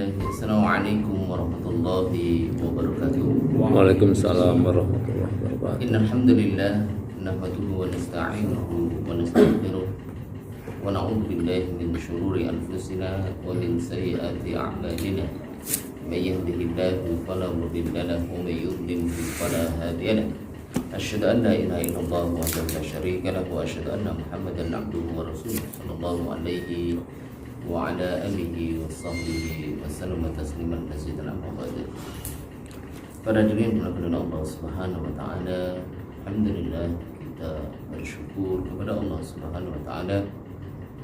Bismillah. Assalamualaikum warahmatullahi wabarakatuh. Waalaikumsalam warahmatullahi wabarakatuh. Innal hamdalillah nahmaduhu wa nasta'inuhu wa nastaghfiruh wa na'udzu billahi min shururi anfusina wa min sayyiati a'malina. May yahdihillahu fala mudilla lahu wa may yudlil fala hadiya lahu. Asyhadu an la ilaha illallah wahdahu la syarika lahu wa asyhadu anna Muhammadan abduhu wa rasuluh sallallahu alaihi wa ala alihi wa sahbihi wa sallam tasliman katsiran amma ba'du. Para hadirin dimuliakan Allah Subhanahu wa taala, alhamdulillah kita bersyukur kepada Allah Subhanahu wa taala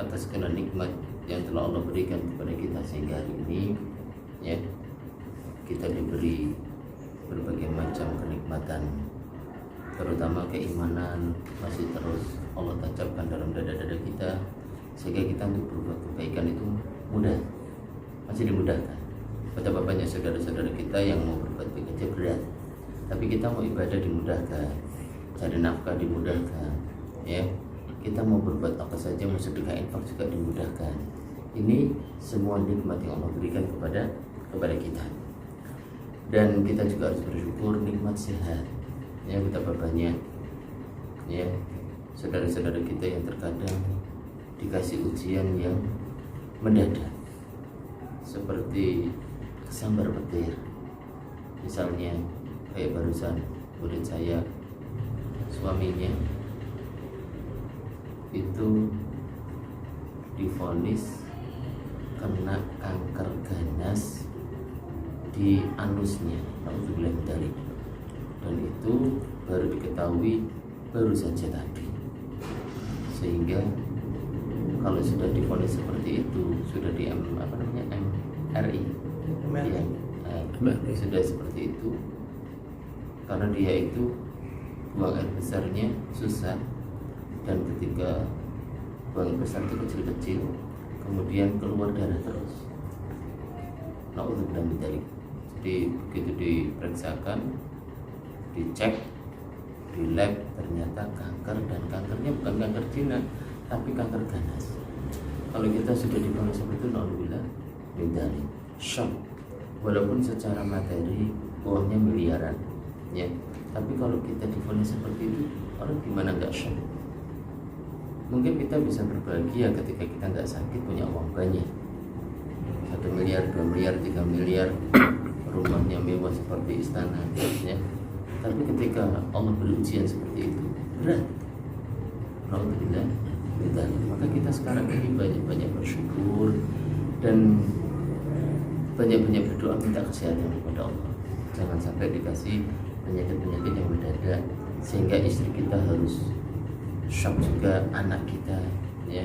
atas segala nikmat yang telah Allah berikan kepada kita sehingga hari ini ya kita diberi berbagai macam kenikmatan, terutama keimanan masih terus Allah tancapkan dalam dada-dada kita sehingga kita untuk berbuat kebaikan itu mudah, masih dimudahkan. Betapa banyak saudara-saudara kita yang mau berbuat baik aja berat, tapi kita mau ibadah dimudahkan, cari nafkah dimudahkan, ya kita mau berbuat apa saja, mau sedekah infak juga dimudahkan. Ini semua nikmat yang Allah berikan kepada kita, dan kita juga harus bersyukur nikmat sehat. Ya betapa banyak ya saudara-saudara kita yang terkadang dikasih ujian yang mendadak, seperti kesambar petir misalnya, kayak barusan murid saya, suaminya itu divonis kena kanker ganas di anusnya, alhamdulillah dari, dan itu baru diketahui baru saja tadi. Sehingga kalau sudah divonis seperti itu, sudah di MRI ya, sudah seperti itu, karena dia itu buang air besarnya susah, dan ketika buang air besar itu kecil-kecil, kemudian keluar darah terus. Na'udzubillah min dzalik. Jadi begitu diperiksakan, dicek di lab, ternyata kanker, dan kankernya bukan kanker jinak tapi kanker ganas. Kalau kita sudah divonis seperti itu, na'udzubillah min dzalik, shock. Walaupun secara materi uangnya miliaran ya, tapi kalau kita divonis seperti itu, orang gimana nggak shock? Mungkin kita bisa berbahagia ketika kita nggak sakit, punya uang banyak, 1 miliar, 2 miliar, 3 miliar, rumahnya mewah seperti istana ya. Tapi ketika Allah beri ujian seperti itu, berat. Alhamdulillah. Maka kita sekarang ini banyak-banyak bersyukur dan banyak-banyak berdoa minta kesehatan kepada Allah. Jangan sampai dikasih penyakit-penyakit yang mendadak sehingga istri kita harus shock, juga anak kita ya.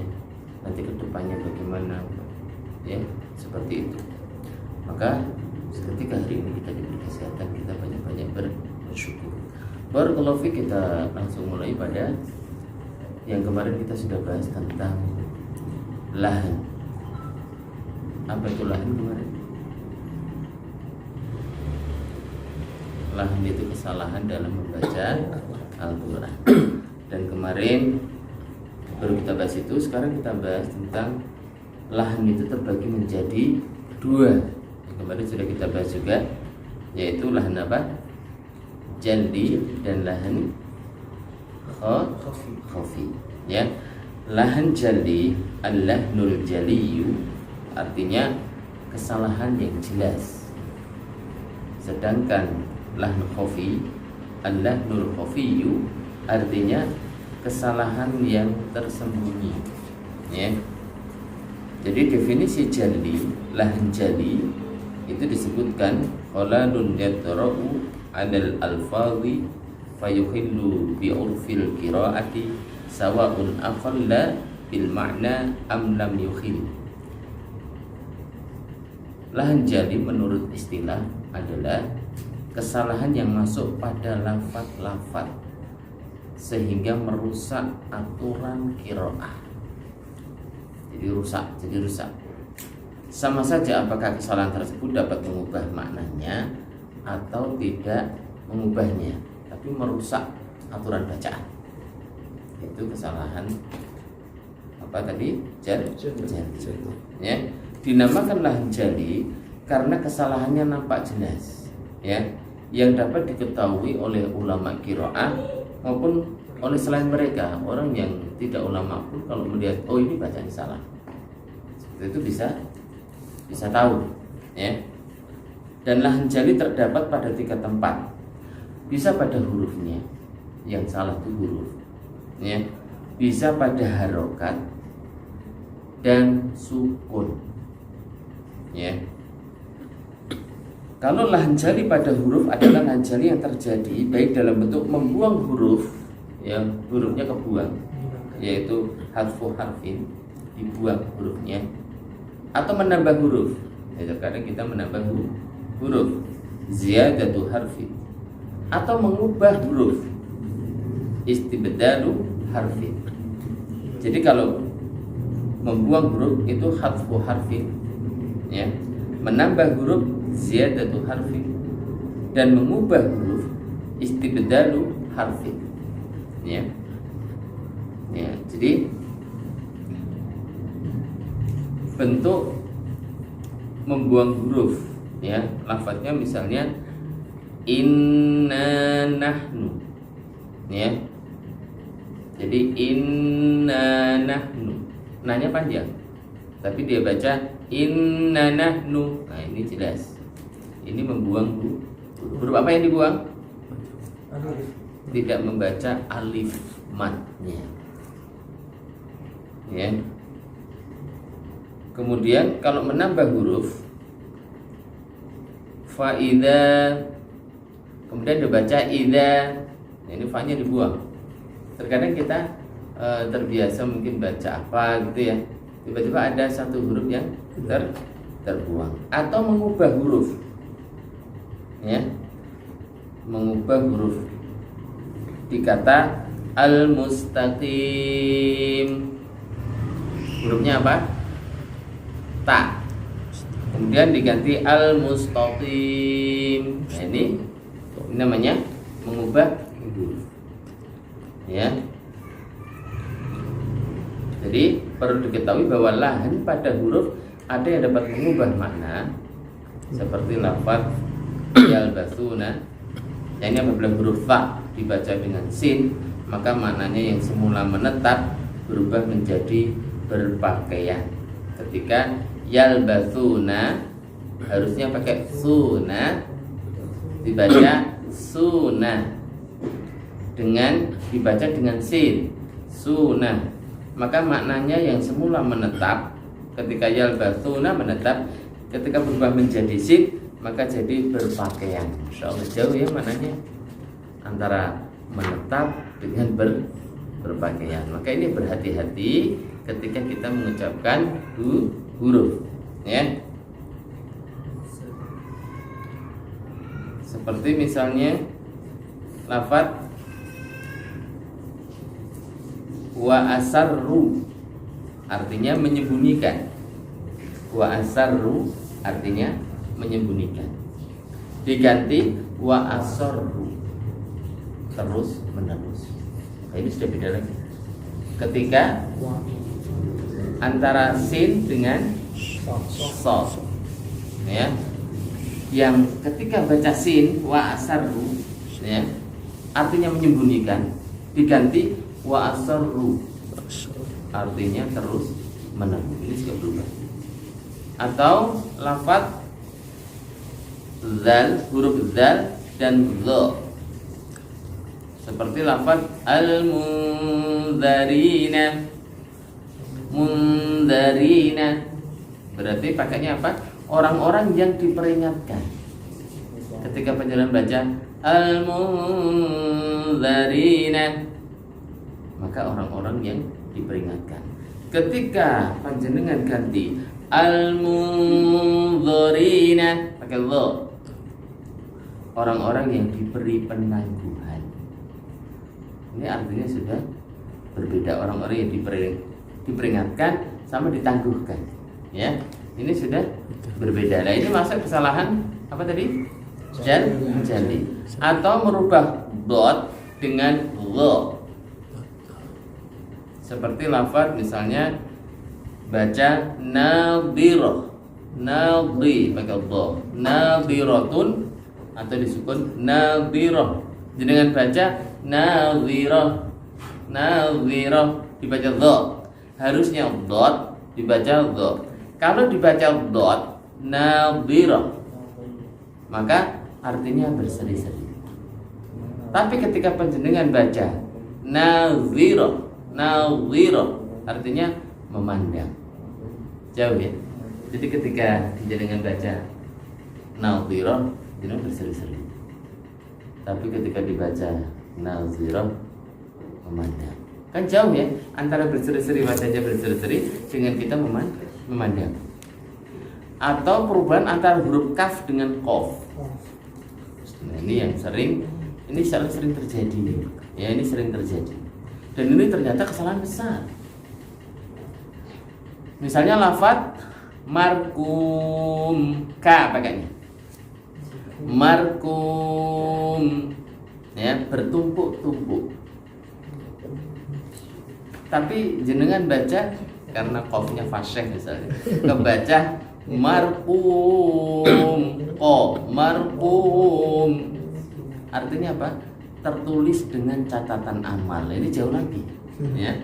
Nanti kedepannya bagaimana ya, seperti itu. Maka ketika hari ini kita diberi kesehatan, kita banyak-banyak bersyukur. Barakallahu fiik. Kita langsung mulai pada yang kemarin kita sudah bahas tentang lahan. Apa itu lahan kemarin? Lahan itu kesalahan dalam membaca Al-Quran. Dan kemarin baru kita bahas itu. Sekarang kita bahas tentang lahan itu terbagi menjadi 2. Yang kemarin sudah kita bahas juga, yaitu lahan apa? Jaldi dan lahan khafi ya. Lahan jaldi, al-lahnul jaliyu, artinya kesalahan yang jelas. Sedangkan lahn khafi, al-lahnul khafiyu, artinya kesalahan yang tersembunyi ya. Jadi definisi jaldi, lahan jaldi itu disebutkan qalalun yadra'u 'alal alfadhi fayuhillu bi'urfil qira'ati sawa'un aqalla bil ma'na am lam yukhil. Lahan jaldi menurut istilah adalah kesalahan yang masuk pada lafaz-lafaz sehingga merusak aturan qiraah. Jadi rusak. Sama saja apakah kesalahan tersebut dapat mengubah maknanya atau tidak mengubahnya, tapi merusak aturan bacaan. Itu kesalahan apa tadi? Jaldi. Ya, dinamakan lahan jaldi karena kesalahannya nampak jelas, ya, yang dapat diketahui oleh ulama qiraah maupun oleh selain mereka. Orang yang tidak ulama pun kalau melihat, oh ini bacaan salah, seperti itu bisa tahu, ya. Dan lahan jali terdapat pada 3 tempat. Bisa pada hurufnya, yang salah itu huruf, ya. Bisa pada harokat dan sukun, ya. Kalau lahan jali pada huruf adalah lahan jali yang terjadi baik dalam bentuk membuang huruf, ya, hurufnya kebuang, yaitu harfu harfin, dibuang hurufnya, atau menambah huruf, ya, terkadang kita menambah huruf, ziyadatu harfin, atau mengubah huruf, istibdalu harfin. Jadi kalau membuang huruf itu harfu harfin, ya, menambah huruf ziyadatu harfin, dan mengubah huruf istibdalu harfin, ya. Ya, jadi bentuk membuang huruf, ya, lafadznya misalnya inna nahnu, ya. Jadi inna nahnu, nanya panjang, tapi dia baca inna nahnu. Nah, ini jelas, ini membuang huruf apa yang dibuang? Tidak membaca alif matnya, ya. Kemudian kalau menambah huruf faida, kemudian dibaca ida, ini fa-nya dibuang. Terkadang kita terbiasa mungkin baca apa gitu, ya, tiba-tiba ada satu huruf yang terbuang, atau mengubah huruf, ya, mengubah huruf di kata al-mustaqim, hurufnya apa? Ta, kemudian diganti al-mustaqim. Nah, ini namanya mengubah huruf, ya. Jadi perlu diketahui bahwa lahan pada huruf ada yang dapat mengubah makna, seperti lafaz yalbasuna. Ini apabila huruf fa dibaca dengan sin, maka maknanya yang semula menetap berubah menjadi berpakaian. Ketika yalbasuna harusnya pakai suna, dibaca suna, dengan dibaca dengan sin, suna, maka maknanya yang semula menetap ketika yalbasuna menetap, ketika berubah menjadi sin maka jadi berpakaian. Insyaallah jauh, ya, maknanya antara menetap dengan berpakaian. Maka ini berhati-hati ketika kita mengucapkan huruf, ya. Seperti misalnya lafaz wa asarru, artinya menyembunyikan. Wa asarru artinya menyembunyikan, diganti wa asarru, terus menerus. Nah, ini sudah beda lagi. Ketika antara sin dengan sod, ya, yang ketika baca sin wa asarru, ya, artinya menyembunyikan, diganti wa asarru, artinya terus menerus. Ini juga berubah. Atau lafaz zal, huruf zal dan dha, seperti lafaz al-munzarina, munzarina, berarti pakainya apa? Orang-orang yang diperingatkan. Ketika penjelasan baca al-munzarina, maka orang-orang yang diperingatkan. Ketika panjenengan ganti al-munzarina pakai dha, orang-orang yang diberi penangguhan. Ini artinya sudah berbeda. Orang-orang yang diperingatkan sama ditangguhkan, ya, ini sudah berbeda. Nah, ini masuk kesalahan apa tadi? Jali, atau merubah dot dengan dha. Seperti lafaz misalnya baca nadhirah, nadhi pakai dha, nadhiratun atau disukun nadhirah. Jenengan baca nadhirah, nadhirah dibaca dha. Harusnya dot dibaca dha. Kalau dibaca dot nadhirah maka artinya berseri-seri. Tapi ketika panjenengan baca nadhirah, nadhirah artinya memandang jauh ya. Jadi ketika jenengan baca nadhirah jenengan berseri-seri. Tapi ketika dibaca nadhirah memandang. Kan jauh ya antara berseri-seri, bacanya berseri-seri dengan kita memandang. Atau perubahan antara huruf kaf dengan qaf. Nah, ini yang sering terjadi. Ya, ini sering terjadi. Dan ini ternyata kesalahan besar. Misalnya lafaz markum ka pakainya. Markum ya, bertumpuk-tumpuk. Tapi jenengan baca karena qafnya fasyah misalnya. Kebaca markum, markum. Artinya apa? Tertulis dengan catatan amal. Ini jauh lagi, ya.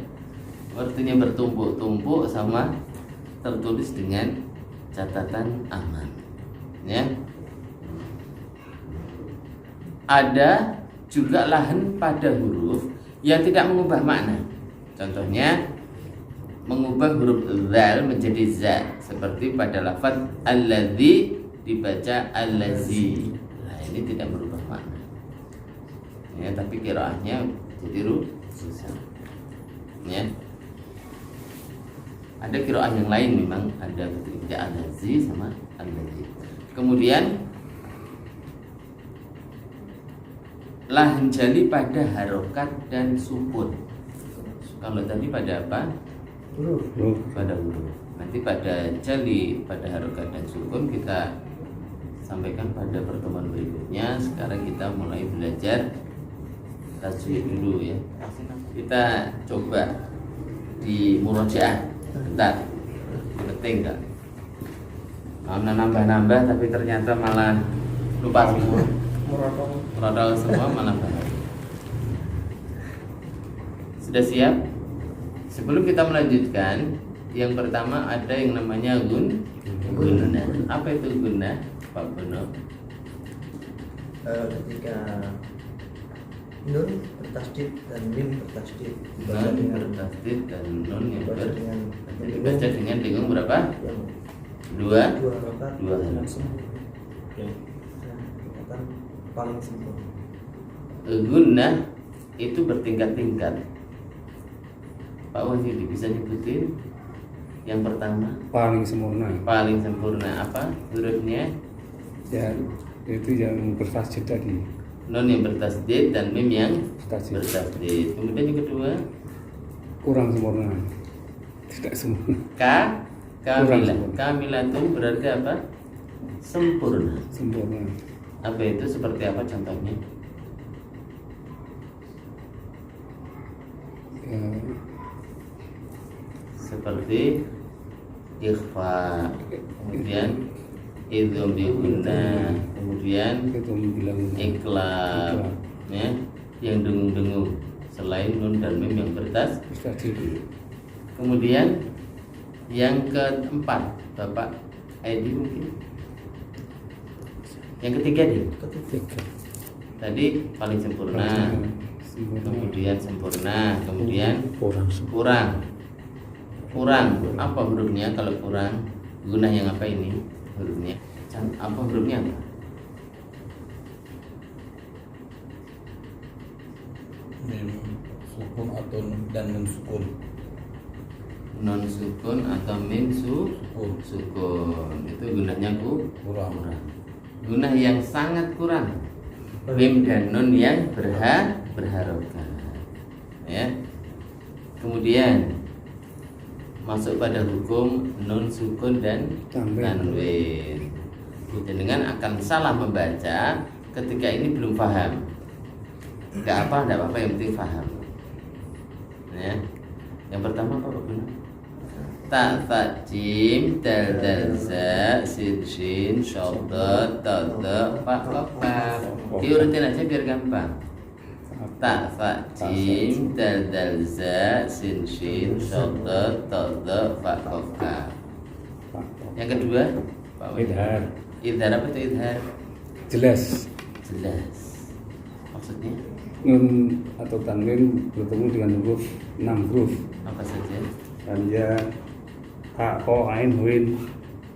Artinya bertumpuk-tumpuk sama tertulis dengan catatan amal, ya. Ada juga lahan pada huruf yang tidak mengubah makna. Contohnya mengubah huruf zal menjadi za, seperti pada lafaz alladzi dibaca allazi. Nah, ini tidak berubah makna. Ya, tapi qiraahnya jadi rusak. Ya. Ada qiraah yang lain memang ada ketika allazi sama allazi. Kemudian lahan jali pada harokat dan sukun. Kalau tadi pada apa? Pada huruf. Nanti pada jali, pada harokat dan sukun kita sampaikan pada pertemuan berikutnya. Sekarang kita mulai belajar tajwid dulu ya. Kita coba di murojaah. Bentar. Penting enggak? Mau nambah-nambah tapi ternyata malah lupa semua. Murodol semua malah bahaya. Sudah siap? Sebelum kita melanjutkan, yang pertama ada yang namanya gunnah. Apa itu gunnah, Pak Bono? Ketika nun bertasdid dan mim bertasdid, Nun bertasdid dan nun yang dibaca dengan dengung berapa? Dua rakaat. Katakan paling sempurna. Gunnah itu bertingkat-tingkat. Pak Wahyudi bisa nyebutin yang pertama? Paling sempurna. Paling sempurna apa hurufnya? Ya, itu yang bertasdid tadi. Nun yang bertasdid dan mim yang Bertasdid. bertasdid. Kemudian yang kedua Kurang sempurna. Tidak sempurna. Kamilah. Kamilah itu berarti apa? Sempurna. Sempurna. Apa itu, seperti apa contohnya? Ya, Seperti ikhfa, kemudian idgham bi gunnah, kemudian itu bilang iklab, ya, yang dengung-dengung selain nun dan mim yang bertasdid. Kemudian yang keempat, Bapak Aidi mungkin. Yang ketiga deh. Tiga. Tadi paling sempurna, kemudian sempurna, kemudian kurang. Apa hurufnya kalau kurang? Gunnah yang apa ini hurufnya? Apa hurufnya apa? Mim sukun atau dan nun sukun. Non sukun atau mim sukun. Itu gunnahnya kurang. Gunnah yang sangat kurang. Mim dan nun yang berharokat. Ya. Kemudian masuk pada hukum nun sukun dan tanwin. Dengan akan salah membaca ketika ini belum paham. Enggak apa-apa, yang penting paham. Ya. Yang pertama apa, Pak Guna? ta fa jim dal dal za sin shin shadad ta ta fa qaf kaf. Diurutin aja biar gampang. Ta fa jim dal dal za sin shin shadad ta ta fa qaf kaf. Yang kedua, Pak Wahid. Idhar apa itu idhar? Jelas. Jelas. Maksudnya Nun atau tanwin bertemu dengan huruf 6 huruf. apa saja? Hamzah, ha, ko, ain, huin,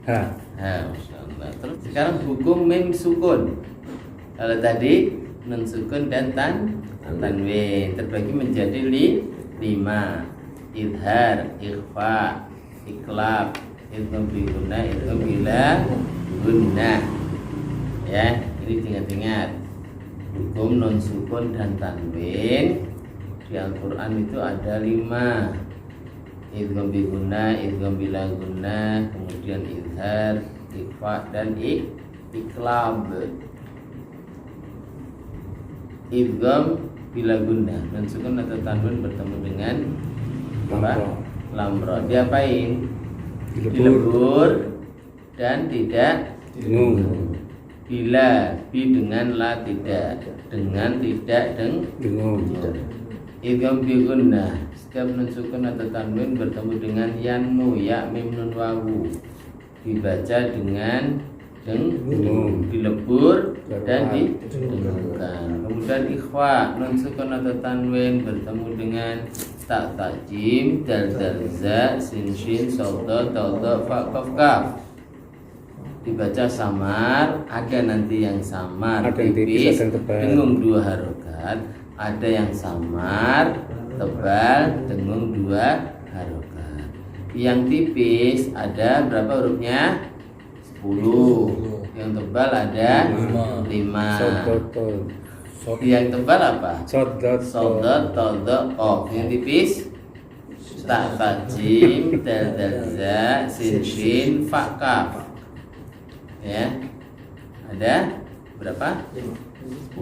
ha. Masya Allah. Terus sekarang hukum mim sukun. Kalau tadi nun sukun dan tanwin terbagi menjadi 5. Idhar, ikhfa, iklab, idgham bi gunnah, idgham bila gunnah. Ya, ini ingat-ingat. Hukum non sukun dan tanwin di Al-Quran itu ada 5. Idgham bi gunnah, idgham bila gunnah, kemudian idhar, ikhfa dan iklab. Idgham bila gunnah, non sukun atau tanwin bertemu dengan apa? Lamro. Diapain? Dilebur dan tidak Dengung. bila bi dengan la tidak, dengan tidak Dengung. idgham bi gunnah, setiap nun sukun atau tanwin bertemu dengan yanmu ya mim nun wawu dibaca dengan Dengung. dilebur dan didengungkan. Kemudian ikhfa, nun sukun atau tanwin bertemu dengan ta jim dal dal za sin shin shadad ta ta fa qaf kaf. Dibaca samar, ada nanti yang samar Ada yang tipis, ada yang tebal. dengung 2 harokat, ada yang samar tebal dengung 2 harokat. Yang tipis ada berapa hurufnya? 10. Yang tebal ada 5. Sodotol. Yang tebal apa? Sodotol. Sodat, todok, qaf. Yang tipis ta jim dal dal za sin shin fa kaf. Ya, ada berapa? 10.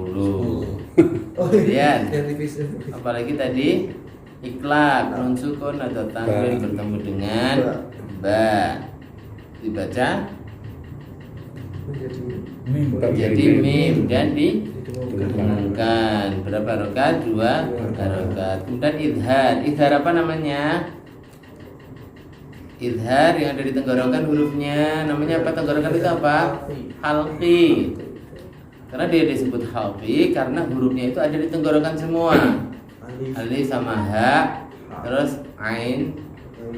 Kemudian yang tipis. apalagi tadi iklab, nun sukun atau tanwin bertemu dengan ba, dibaca jadi mim dan didengungkan. Berapa harokat? 2 harokat. Kemudian idhar apa namanya? Idhar yang ada di tenggorokan hurufnya namanya apa? Tenggorokan itu apa? Halqi. Karena dia disebut halqi karena hurufnya itu ada di tenggorokan semua. Alif sama ha, terus ain,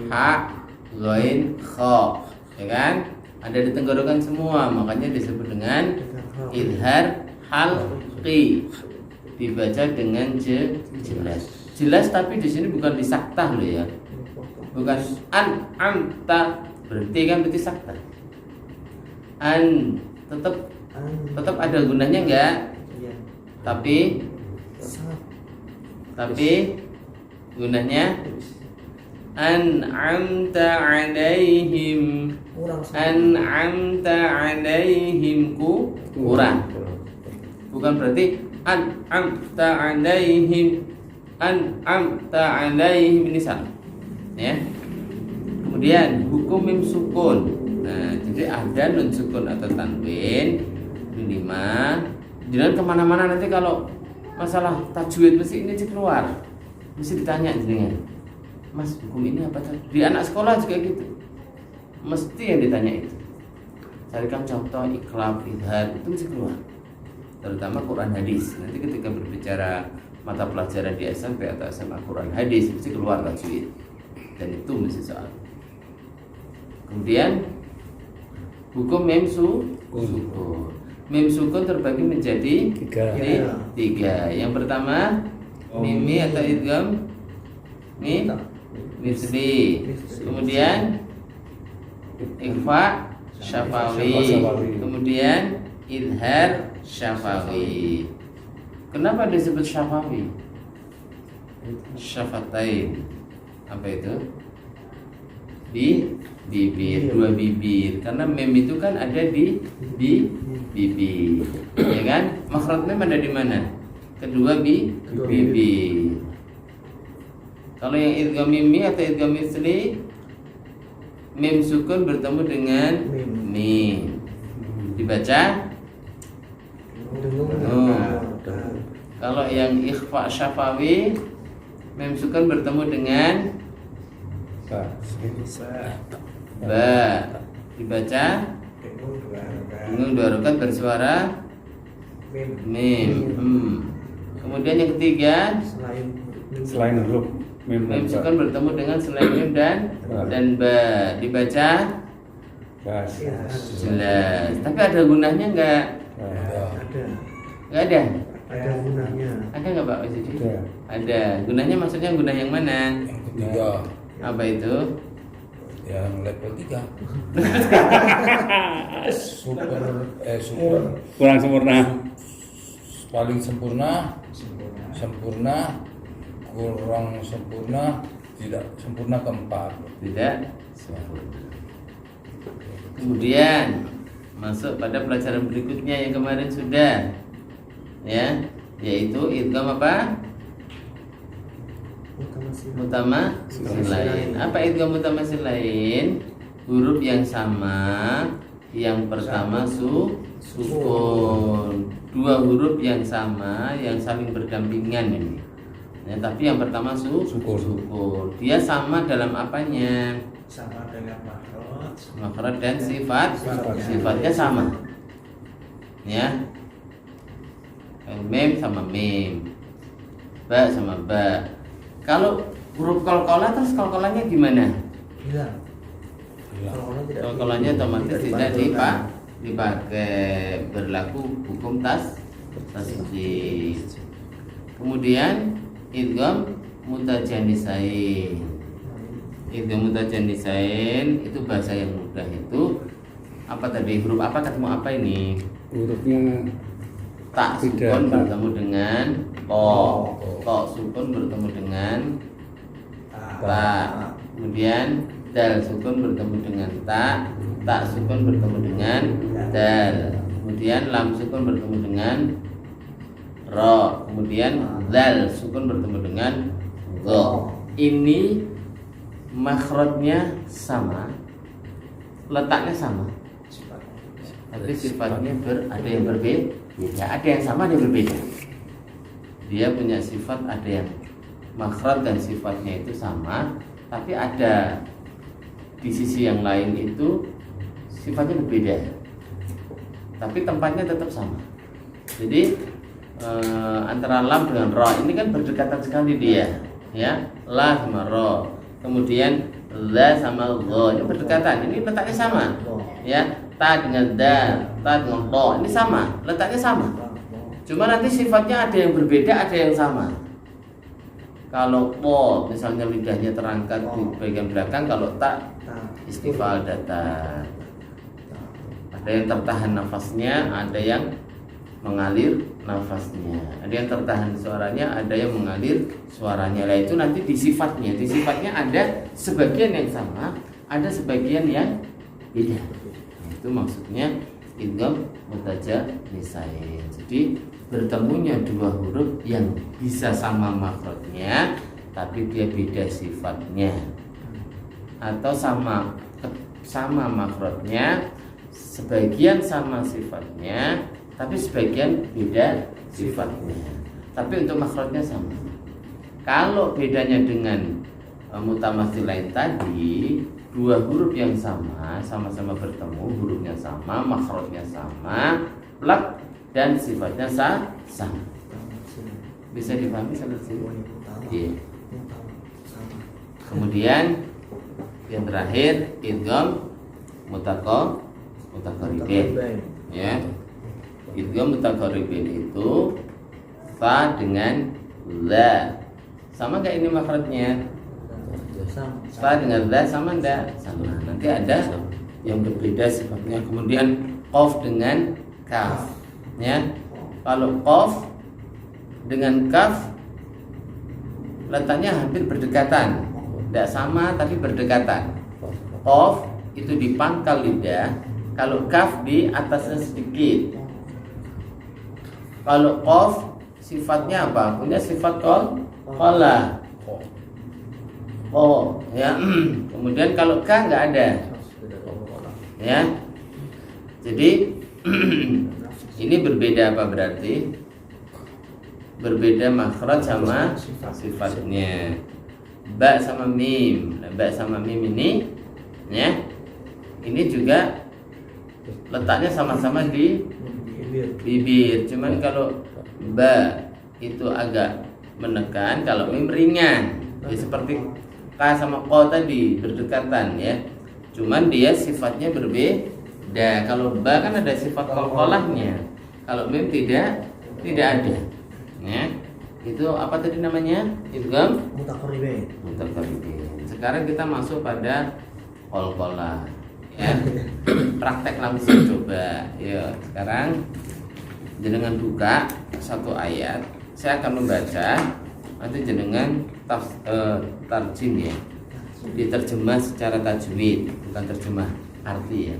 ha, ghain, kha, ya kan? Ada di tenggorokan semua, makanya disebut dengan idhar halqi. Dibaca dengan jelas. Jelas tapi di sini bukan disaktah loh ya. Bukan amta, berarti sakta. Tetap ada gunanya enggak? Iya. Tapi gunanya an'amta alaihim. An'amta alaihim kurang. Bukan berarti an'amta alaihim. An'amta alaihim ini salah. Ya. Kemudian hukum mim sukun. Nah, jadi ada nun sukun atau tanwin 5. Jangan kemana-mana nanti kalau masalah tajwid mesti ini keluar, mesti ditanya jenengan, Mas hukum ini apa? Di anak sekolah juga gitu, mesti yang ditanya itu. Carikan contoh iklab, idhar itu mesti keluar, terutama Quran hadis. Nanti ketika berbicara mata pelajaran di SMP atau SMA Quran hadis mesti keluar tajwid. Dan itu mesti soal. Kemudian hukum mim sukun. Mim sukun terbagi menjadi 3. Yang pertama mimi atau idgham misli. Kemudian ikhfa syafawi. Kemudian idhar syafawi. Kenapa disebut syafawi? Syafatain. Apa itu? Di bibir, 2 bibir. Karena mem itu kan ada di bibir, ya kan? Makhraj mem ada di mana? Kedua bibir. Kalau yang idgham mimi atau idgham misli Mim sukun bertemu dengan mim. Dibaca kalau yang ikhfa syafawi, mim sukun bertemu dengan ba. Dibaca dengung 2 rakaat bersuara mim. Kemudian yang ketiga, Selain huruf mim mim dan ba. sukun bertemu dengan selain mim dan ba. Dibaca Gas. jelas. Tapi ada gunanya enggak? Enggak ada. Ada gunanya. Ada enggak Pak Wasidi? Ada. Ada. Gunanya maksudnya guna yang mana? Yang ketiga, Apa itu? yang level 3. Super Kurang sempurna. paling sempurna, kurang sempurna, tidak sempurna keempat. Tidak sempurna. Kemudian masuk pada pelajaran berikutnya yang kemarin sudah, ya, yaitu idgham apa? Mutamatsilain. Apa idgham mutamatsilain? Huruf yang sama, yang pertama sukun. 2 huruf yang sama, yang saling berdampingan ini. Ya, tapi yang pertama sukun. Dia sama dalam apanya? Sama dengan Makhraj dan sifatnya sama. Ya. Mim sama mim. Ba sama ba. Kalau huruf qalqalah, terus qalqalahnya gimana? hilang. Qalqalahnya otomatis tidak dipakai, berlaku hukum tasdid. Kemudian idgham mutajanisain. Idgham mutajanisain itu bahasa yang mudah itu apa tadi? Huruf apa ketemu apa ini? Hurufnya Tak Tidak, sukun tak. bertemu dengan to sukun bertemu dengan ta. Kemudian dal sukun bertemu dengan ta sukun bertemu dengan dal. Kemudian lam sukun bertemu dengan ro. Kemudian dal sukun bertemu dengan go. Ini makhrajnya sama, letaknya sama, tapi sifatnya ada yang berbeda. Ada yang sama, ada yang berbeda. Dia punya sifat, ada yang makhraj dan sifatnya itu sama, tapi ada di sisi yang lain itu sifatnya berbeda, tapi tempatnya tetap sama. Jadi antara lam dengan ro ini kan berdekatan sekali dia, ya, la sama ro. Kemudian la sama go ini berdekatan, ini letaknya sama, ya. Ta dengan da, ta dengan to ini sama, letaknya sama. Cuma nanti sifatnya ada yang berbeda, ada yang sama. Kalau po misalnya lidahnya terangkat di bagian belakang, kalau ta istifal datar. Ada yang tertahan nafasnya, ada yang mengalir nafasnya. Ada yang tertahan suaranya, ada yang mengalir suaranya. Lah itu nanti di sifatnya ada sebagian yang sama, ada sebagian yang beda. Itu maksudnya idgham mutajanisain. Jadi bertemunya 2 huruf yang bisa sama makhrajnya tapi dia beda sifatnya, atau sama makhrajnya, sebagian sama sifatnya tapi sebagian beda sifatnya, tapi untuk makhrajnya sama. Kalau bedanya dengan mutamatsilain tadi, 2 huruf yang sama-sama bertemu, hurufnya sama, makhrajnya sama, plak dan sifatnya sama. Bisa dipahami sampai sini? Iya. Kemudian yang terakhir idgham mutaqarribin. Ya. Idgham mutaqarribin itu fa dengan la. Sama enggak ini makhrajnya? Fa dengan la sama enggak? Sama. Nanti ada yang berbeda sifatnya. Kemudian qaf dengan kaf. Ya. Kalau qaf dengan kaf letaknya hampir berdekatan. Tidak sama tapi berdekatan. Qaf itu di pangkal lidah, kalau kaf di atasnya sedikit. Kalau qaf sifatnya apa? Punya sifat qala. ko ya. Kemudian kalau ka nggak ada ya. Jadi ini berbeda apa berarti? Berbeda makhraj sama sifatnya. Ba sama mim. Nah, ba sama mim ini ya. Ini juga letaknya sama-sama di bibir. Cuman kalau ba itu agak menekan, kalau mim ringan. Ya seperti ka sama ko tadi berdekatan ya. Cuman dia sifatnya berbeda. Kalau ba kan ada sifat qalqalahnya. Kalau mim tidak ada. Ya. Itu apa tadi namanya? Idgham Mutaqarribin. mutaqarribin. Sekarang kita masuk pada qalqalah. Ya. Praktek langsung coba. Ya, sekarang jenengan buka satu ayat. Saya akan membaca, nanti jenengan tarjim ya. Diterjemah secara tajwid, bukan terjemah arti ya.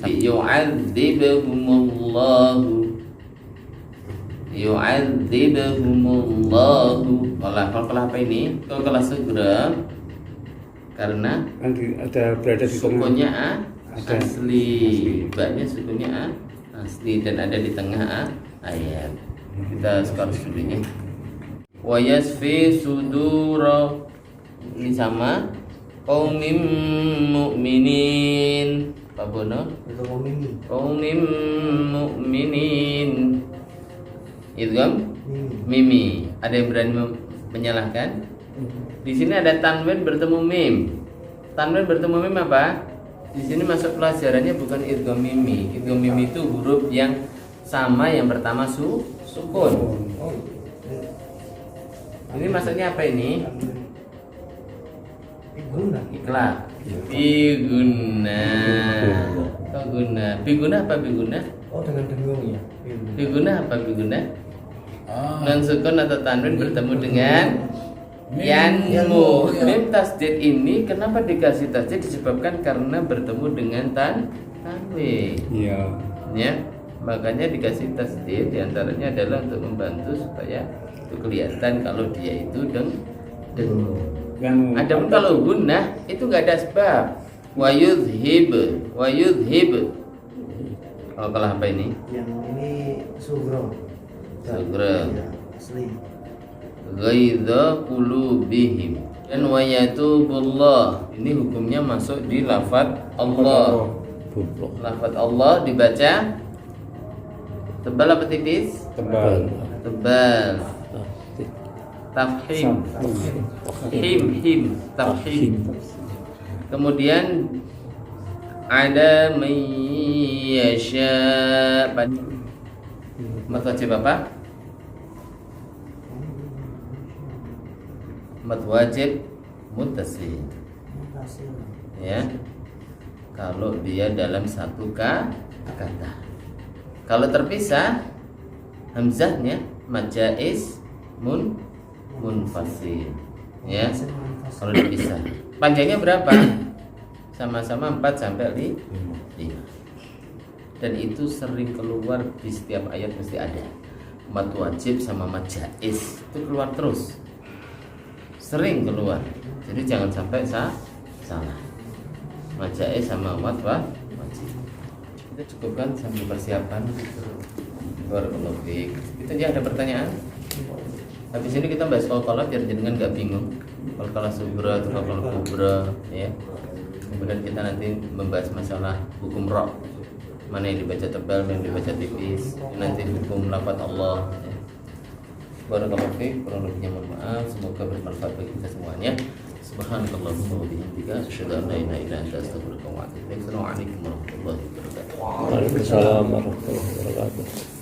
Yu'adzibahumullahu. Kalau apa ini? Kalau segera karena ada berada di tengah. sukunnya Ada. asli, baknya sukunnya asli dan ada di tengah ayat. Kita sekarang studinya. Wa yasfi sudura, ini sama qaumim mu'minin. Pak Bono? Itu komini. Qaumim mu'minin. Idgham Mimi. mimi. Ada yang berani menyalahkan? Di sini ada tanwin bertemu mim. Tanwin bertemu mim apa? Di sini masuk pelajarannya bukan idgham mimi. Idgham mimi itu huruf yang sama, yang pertama sukun. Oh. Ini maksudnya apa ini? Guna. Ikhlas. Biguna. Kok guna? Biguna apa biguna? Oh, dengan dengung ya. Biguna apa biguna? Ah, Non sukun atau tanwin bertemu dengan mim. yanmu. Ya. Mim tasdid ini kenapa dikasih tasdid? Disebabkan karena bertemu dengan tanwin. Iya. Ya, makanya dikasih tasdid. Diantaranya adalah untuk membantu supaya itu kelihatan kalau dia itu dengung. Yang Adapun kalau gunnah itu nggak ada sebab. Wa yudhib. Oh, kalau apa ini? Yang ini sugro. Sugro. Ya, asli. Ghaidha qulubihim. Dan wa yatubullah. Ini hukumnya masuk di lafaz Allah. Lafaz Allah dibaca tebal apa tipis? tebal. Tebal. Tafhim. Him. Tafhim. Kemudian ada mayyasha. Mat wajib apa? Mat wajib muttasil. Ya. Kalau dia dalam satu kata. Kalau terpisah hamzahnya mad jaiz munfasil. Ya. Kalau dipisah. Panjangnya berapa? Sama-sama 4 sampai 5. Dan itu sering keluar di setiap ayat, mesti ada. Mad wajib sama mad jaiz itu keluar terus. Sering keluar. Jadi jangan sampai salah. Mad jaiz sama mad wajib. Kita cukupkan sambil persiapan. Barakallahu fiik. Itu aja, ada pertanyaan? Habis ini kita bahas qalqalah biar jenengan nggak bingung. Qalqalah sughra atau qalqalah kubra ya. Kemudian kita nanti membahas masalah hukum ra. Mana yang dibaca tebal, mana yang dibaca tipis. Nanti hukum lafaz Allah ya. Barakallahu fiik, kurang lebihnya mohon maaf. Semoga bermanfaat bagi kita semuanya. Subhanakallahumma wa bihamdika asyhadu an la ilaha illa anta astaghfiruka wa atubu ilaik. Assalamualaikum warahmatullahi wabarakatuh. Waalaikumsalam warahmatullahi wabarakatuh.